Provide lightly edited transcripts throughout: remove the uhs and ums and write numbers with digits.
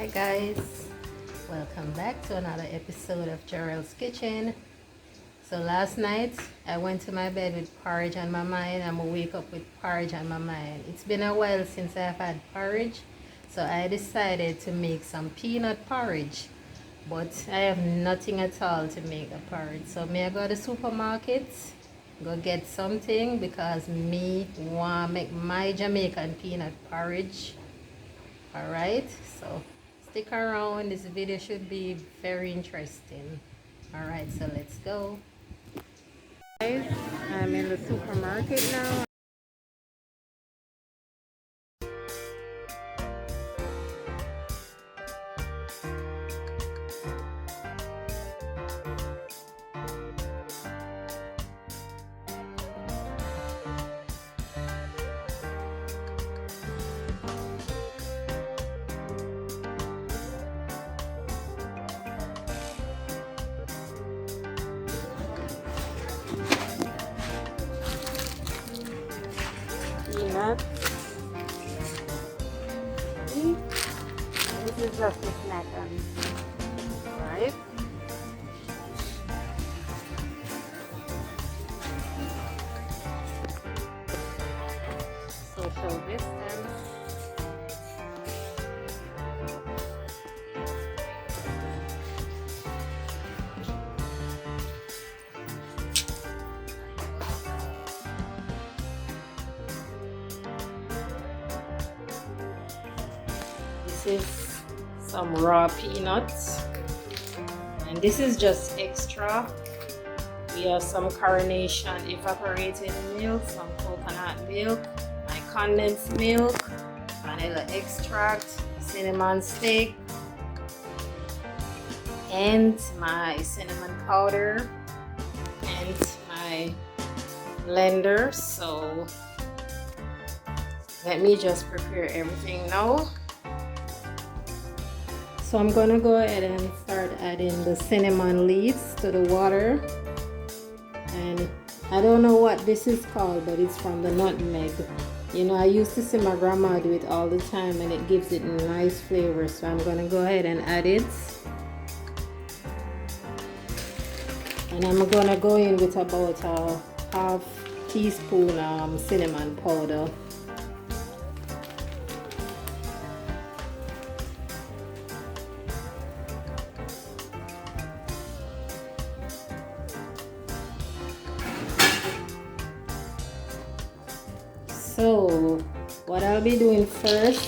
Hi guys, welcome back to another episode of Gerald's Kitchen. So last night I went to my bed with porridge on my mind. I'm gonna wake up with porridge on my mind. It's been a while since I've had porridge, so I decided to make some peanut porridge. But I have nothing at all to make the porridge. So may I go to the supermarket, go get something because me want make my Jamaican peanut porridge. Alright, so stick around, this video should be very interesting. Alright, so let's go. Guys, I'm in the supermarket now. Peanuts. See? This is just a snack on. Right? Social distance. This is some raw peanuts, and this is just extra. We have some Coronation evaporated milk, some coconut milk, my condensed milk, vanilla extract, cinnamon stick, and my cinnamon powder, and my blender. So let me just prepare everything now. So I'm gonna go ahead and start adding the cinnamon leaves to the water. And I don't know what this is called, but it's from the nutmeg. You know, I used to see my grandma do it all the time and it gives it a nice flavor. So I'm gonna go ahead and add it. And I'm gonna go in with about a half teaspoon cinnamon powder. So what I'll be doing first,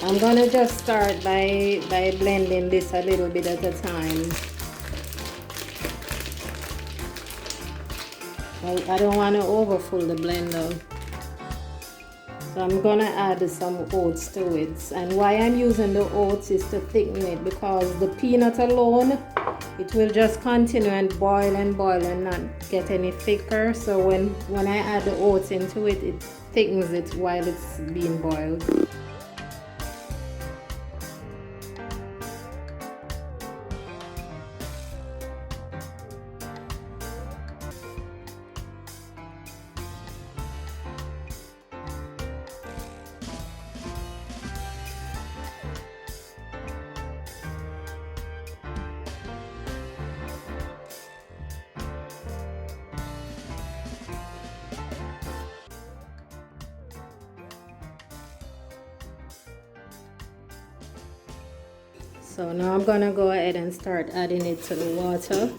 I'm gonna just start by blending this a little bit at a time. I don't want to overfill the blender. So I'm gonna add some oats to it. And why I'm using the oats is to thicken it, because the peanut alone, it will just continue and boil and not get any thicker. So when I add the oats into it, it thickens it while it's being boiled. So now I'm gonna go ahead and start adding it to the water.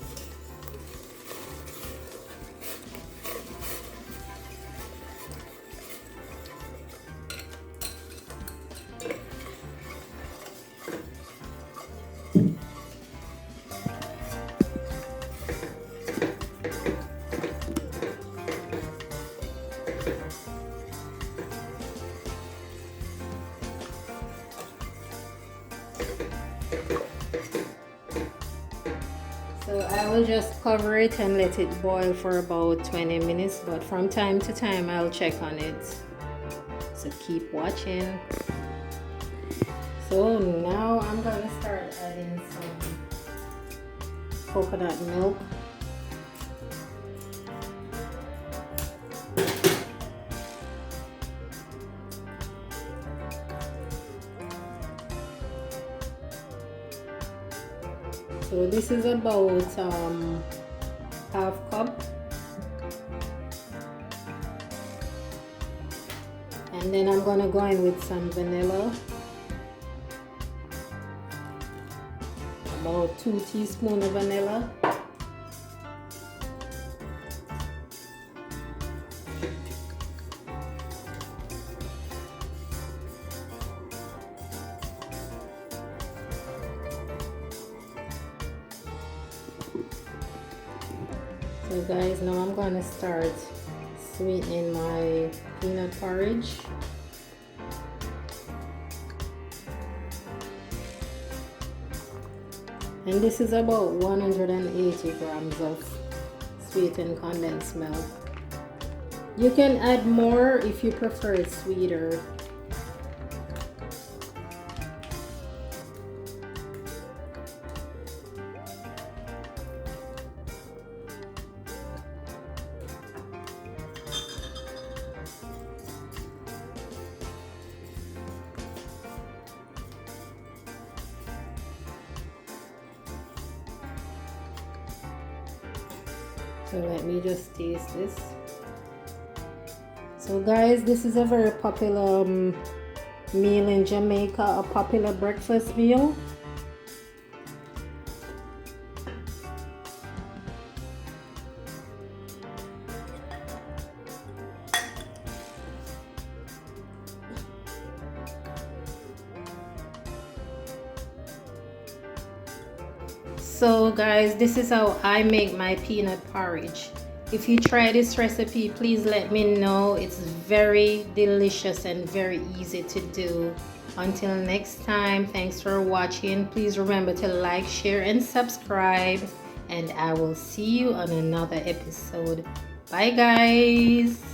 So I will just cover it and let it boil for about 20 minutes, but from time to time I'll check on it. So keep watching. So now I'm gonna start adding some coconut milk. So this is about half cup. And then I'm gonna go in with some vanilla. About 2 teaspoons of vanilla. So guys, now I'm gonna start sweetening my peanut porridge. And this is about 180 grams of sweetened condensed milk. You can add more if you prefer it sweeter. So let me just taste this. So guys, this is a very popular meal in Jamaica, a popular breakfast meal. So guys, this is how I make my peanut porridge. If you try this recipe, please let me know. It's very delicious and very easy to do. Until next time, thanks for watching. Please remember to like, share, and subscribe. And I will see you on another episode. Bye guys.